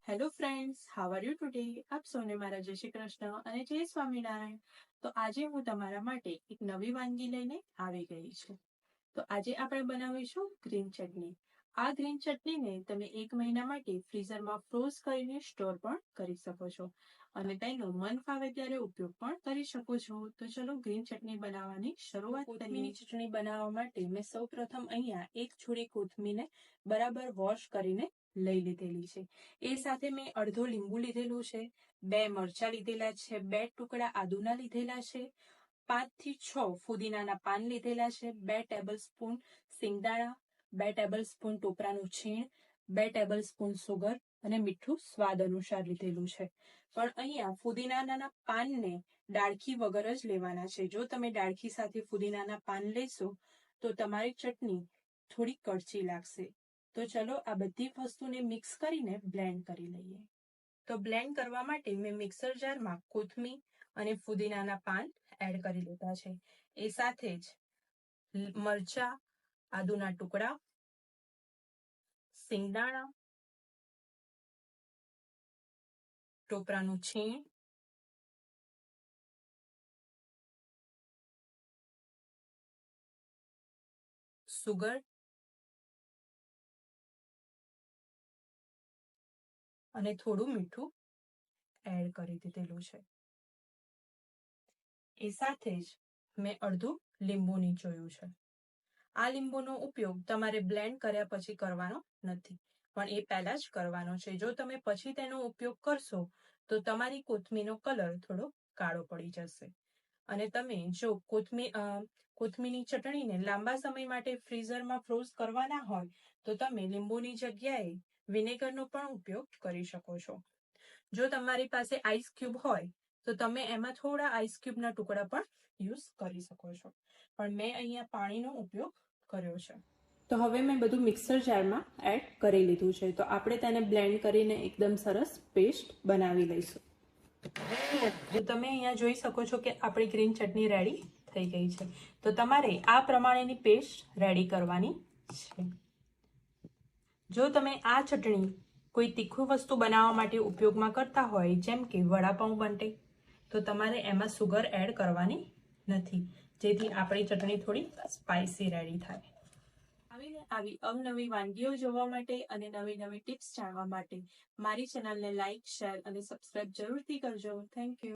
Hello friends, how are you today? આપ સૌને મારા જય શ્રી કૃષ્ણ અને જય સ્વામિનારાયણ. તો આજે હું તમારા માટે એક નવી વાનગી લઈને આવી ગઈ છું. તો આજે આપણે બનાવીશું ગ્રીન ચટણી. આ ગ્રીન ચટણીને તમે 1 મહિના માટે ફ્રીઝરમાં ફ્રોઝ કરીને સ્ટોર પણ કરી શકો છો અને તેનો મન ફાવે ત્યારે ઉપયોગ પણ કરી શકો છો. તો ચલો ગ્રીન ચટણી બનાવવાની શરૂઆત કરીએ. કોથમીરની ચટણી બનાવવા માટે મેં સૌપ્રથમ અહીંયા 1 છોડી કોથમીરને બરાબર વોશ કરીને લઈ લીધેલી છે. એ સાથે મેં અડધો લીંબુ લીધેલું છે, 2 મરચા લીધેલા છે, 2 ટુકડા આદુના લીધેલા છે, 5 થી 6 ફુદીનાના પાન લીધેલા છે, 2 ટેબલસ્પૂન સિંગદાણા, 2 ટેબલસ્પૂન ટોપરાનું છીણ, 2 ટેબલસ્પૂન સુગર અને મીઠું સ્વાદ અનુસાર લીધેલું છે. પણ અહીંયા ફુદીનાના પાનને ડાળખી વગર જ લેવાના છે. જો તમે ડાળખી સાથે ફુદીનાના પાન લેશો તો તમારી ચટણી થોડી કડચી લાગશે. તો ચલો આ બધી વસ્તુને મિક્સ કરીને બ્લેન્ડ કરી લઈએ. તો બ્લેન્ડ કરવા માટે મેં મિક્સર જારમાં કોથમીર અને ફુદીનાના પાન એડ કરી લીધા છે. એ સાથે જ મરચા, આદુના ટુકડા, સિંગદાણા, ટોપરાનું છીણ, સુગર અને થોડું મીઠું એડ કરી દીધેલું છે. એ સાથે જ મેં અડધું લીંબુ નીચોયું છે. આ લીંબુનો ઉપયોગ તમારે બ્લેન્ડ કર્યા પછી કરવાનો નથી, પણ એ પહેલા જ કરવાનો છે. જો તમે પછી તેનો ઉપયોગ કરશો તો તમારી કોથમીરનો કલર થોડો કાળો પડી જશે. અને તમે જો કોથમીરની ચટણીને લાંબા સમય માટે ફ્રીઝરમાં ફ્રોઝ કરવાના હોય તો તમે લીંબુની જગ્યાએ વિનેગરનો પણ ઉપયોગ કરી શકો છો. જો તમારી પાસે આઈસ ક્યુબ હોય તો તમે એમાં થોડા આઈસ ક્યુબના ટુકડા પણ યુઝ કરી શકો છો, પણ મેં અહીંયા પાણીનો ઉપયોગ કર્યો છે. તો હવે મેં બધું મિક્સર જારમાં એડ કરી લીધું છે. તો આપણે તેને બ્લેન્ડ કરીને એકદમ સરસ પેસ્ટ બનાવી લઈશું. તો તમે અહીંયા જોઈ શકો છો કે આપણી ગ્રીન ચટણી રેડી થઈ ગઈ છે. તો તમારે આ પ્રમાણેની પેસ્ટ રેડી કરવાની છે. જો તમે આ ચટણી કોઈ તીખું વસ્તુ બનાવવા માટે ઉપયોગમાં કરતા હોય, જેમ કે વડાપાઉં બનતે, તો તમારે એમાં સુગર એડ કરવાની નથી, જેથી આપણી ચટણી થોડી સ્પાઇસી રેડી થાય. આવી અવનવી વાનગીઓ જોવા માટે અને નવી નવી ટિપ્સ જાણવા માટે મારી ચેનલને લાઇક, શેર અને સબસ્ક્રાઇબ જરૂરથી કરજો. Thank you.